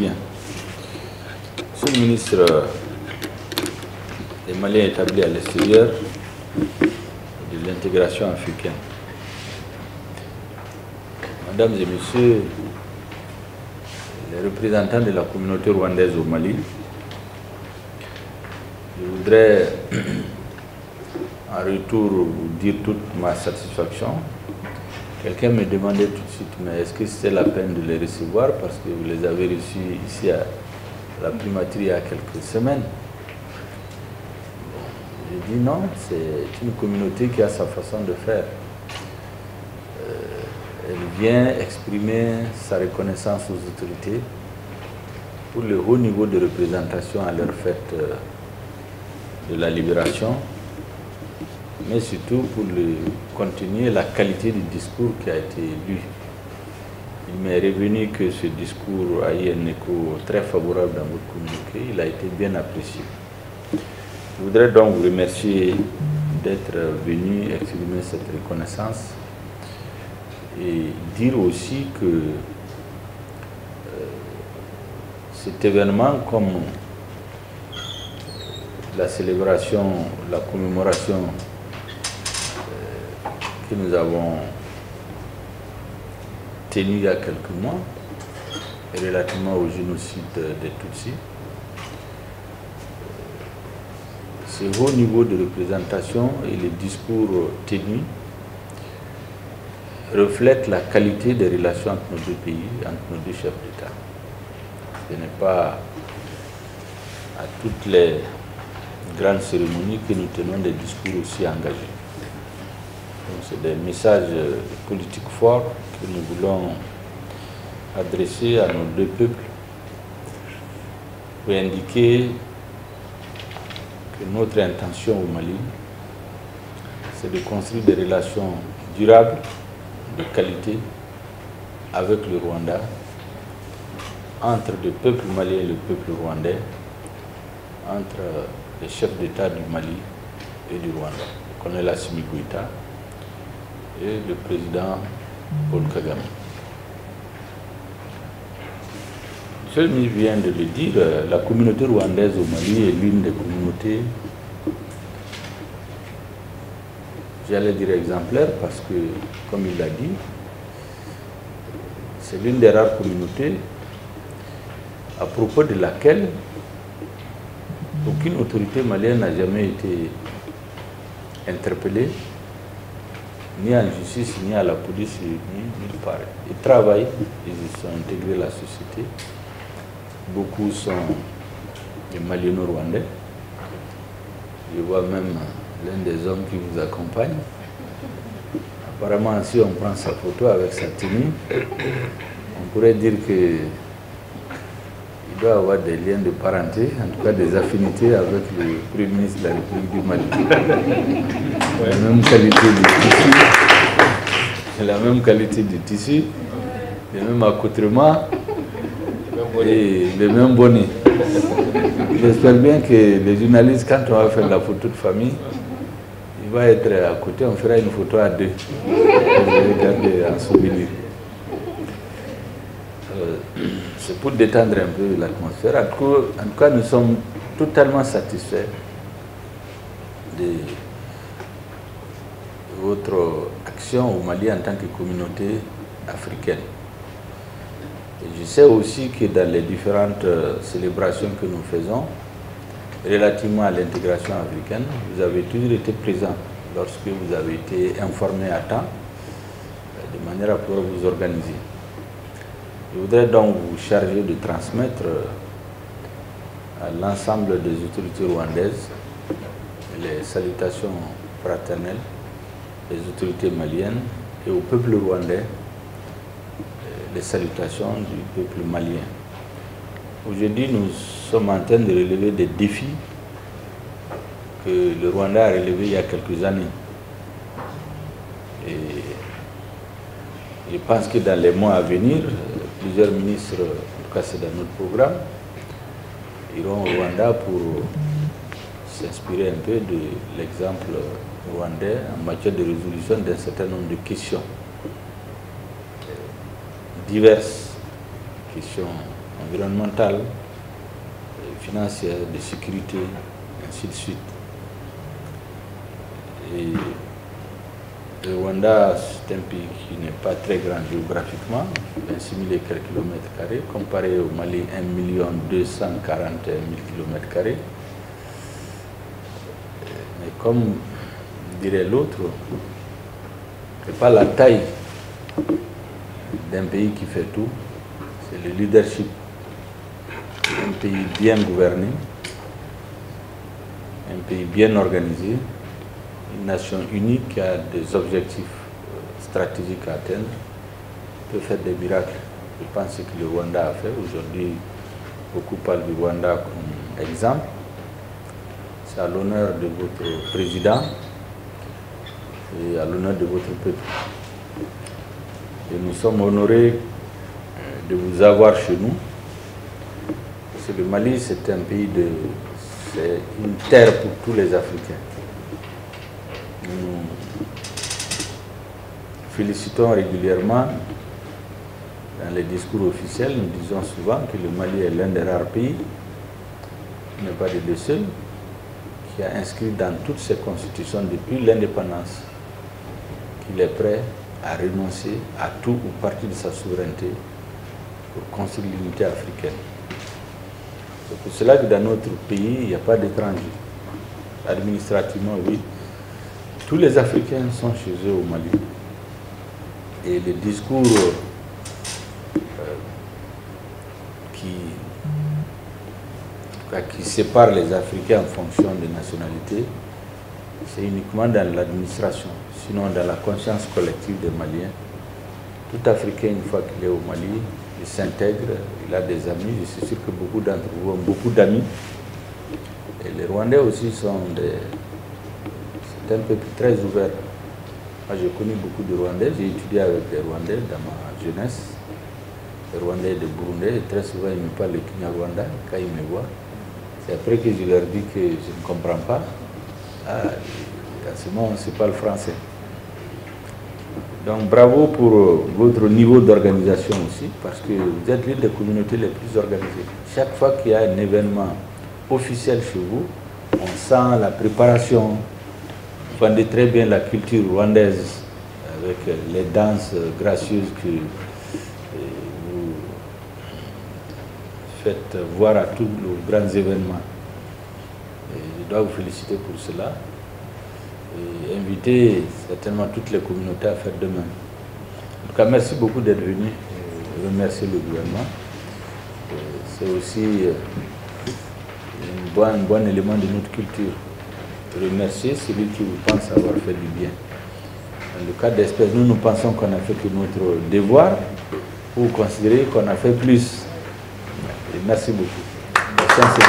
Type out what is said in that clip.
bien. Monsieur le ministre des Maliens établis à l'extérieur de l'intégration africaine, Mesdames et Messieurs les représentants de la communauté rwandaise au Mali, je voudrais en retour vous dire toute ma satisfaction. Quelqu'un me demandait tout de suite, mais est-ce que c'est la peine de les recevoir parce que vous les avez reçus ici à la primature il y a quelques semaines? J'ai dit non, c'est une communauté qui a sa façon de faire. Elle vient exprimer sa reconnaissance aux autorités pour le haut niveau de représentation à leur fête de la libération, mais surtout pour le contenu et la qualité du discours qui a été lu. Il m'est revenu que ce discours a eu un écho très favorable dans votre communiqué, il a été bien apprécié. Je voudrais donc vous remercier d'être venu exprimer cette reconnaissance et dire aussi que cet événement, comme la célébration, la commémoration que nous avons tenue il y a quelques mois, relativement au génocide des Tutsis, ce haut niveau de représentation et les discours tenus reflètent la qualité des relations entre nos deux pays, entre nos deux chefs d'État. Ce n'est pas à toutes les grandes cérémonies que nous tenons des discours aussi engagés. C'est des messages politiques forts que nous voulons adresser à nos deux peuples pour indiquer que notre intention au Mali, c'est de construire des relations durables, de qualité, avec le Rwanda, entre le peuple malien et le peuple rwandais, entre les chefs d'État du Mali et du Rwanda, le colonel Assimi Goïta et le président Paul Kagame. Monsieur le ministre vient de le dire, la communauté rwandaise au Mali est l'une des communautés, j'allais dire exemplaire, parce que, comme il l'a dit, c'est l'une des rares communautés à propos de laquelle aucune autorité malienne n'a jamais été interpellée, ni en justice, ni à la police, ni nulle part. Ils travaillent, ils sont intégrés à la société. Beaucoup sont des Maliens-Rwandais. Je vois même l'un des hommes qui vous accompagne. Apparemment, si on prend sa photo avec sa tenue, on pourrait dire qu'il doit avoir des liens de parenté, en tout cas des affinités avec le Premier ministre de la République du Mali. La même qualité du tissu, la même qualité du tissu, les mêmes accoutrements et les mêmes bonnets. J'espère bien que les journalistes, quand on va faire la photo de famille, il va être à côté, on fera une photo à deux. Vous allez garder en souvenir. C'est pour détendre un peu l'atmosphère. En tout cas, nous sommes totalement satisfaits de votre action au Mali en tant que communauté africaine. Et je sais aussi que dans les différentes célébrations que nous faisons, relativement à l'intégration africaine, vous avez toujours été présent lorsque vous avez été informé à temps, de manière à pouvoir vous organiser. Je voudrais donc vous charger de transmettre à l'ensemble des autorités rwandaises les salutations fraternelles des autorités maliennes et au peuple rwandais les salutations du peuple malien. Aujourd'hui, nous sommes en train de relever des défis que le Rwanda a relevés il y a quelques années. Et je pense que dans les mois à venir, plusieurs ministres, en tout cas c'est dans notre programme, iront au Rwanda pour s'inspirer un peu de l'exemple rwandais en matière de résolution d'un certain nombre de questions, diverses questions environnementales, financières, de sécurité, ainsi de suite. Et le Rwanda, c'est un pays qui n'est pas très grand géographiquement, 26 000 et quelques kilomètres carrés, comparé au Mali, 1 241 000 kilomètres carrés. Mais comme dirait l'autre, ce n'est pas la taille d'un pays qui fait tout, c'est le leadership. Un pays bien gouverné, un pays bien organisé, une nation unique qui a des objectifs stratégiques à atteindre, peut faire des miracles. Je pense que le Rwanda a fait. Aujourd'hui, beaucoup parlent du Rwanda comme exemple. C'est à l'honneur de votre président et à l'honneur de votre peuple. Et nous sommes honorés de vous avoir chez nous. Parce que le Mali, c'est un pays c'est une terre pour tous les Africains. Nous félicitons régulièrement, dans les discours officiels, nous disons souvent que le Mali est l'un des rares pays, il n'est pas le seul, qui a inscrit dans toutes ses constitutions depuis l'indépendance qu'il est prêt à renoncer à tout ou partie de sa souveraineté pour construire l'unité africaine. C'est pour cela que dans notre pays, il n'y a pas d'étrangers. Administrativement, oui. Tous les Africains sont chez eux au Mali. Et les discours qui séparent les Africains en fonction des nationalités, c'est uniquement dans l'administration. Sinon, dans la conscience collective des Maliens, tout Africain, une fois qu'il est au Mali, il s'intègre, il a des amis. Je suis sûr que beaucoup d'entre vous ont beaucoup d'amis. Et les Rwandais aussi sont c'est un peuple très ouvert. Moi, j'ai connu beaucoup de Rwandais. J'ai étudié avec des Rwandais dans ma jeunesse. Des Rwandais et des Burundais. Et très souvent, ils me parlent le Kinyarwanda quand ils me voient. C'est après que je leur dis que je ne comprends pas. Ah, à ce moment, on ne sait pas le français. Donc bravo pour votre niveau d'organisation aussi, parce que vous êtes l'une des communautés les plus organisées. Chaque fois qu'il y a un événement officiel chez vous, on sent la préparation. Vous vendez très bien la culture rwandaise avec les danses gracieuses que vous faites voir à tous les grands événements. Et je dois vous féliciter pour cela. Et inviter certainement toutes les communautés à faire de même. En tout cas, merci beaucoup d'être venu et remercier le gouvernement. C'est aussi un bon élément de notre culture. Remercier celui qui vous pense avoir fait du bien. Dans le cas d'espèce, nous pensons qu'on a fait que notre devoir, ou considérer qu'on a fait plus. Et merci beaucoup. Merci.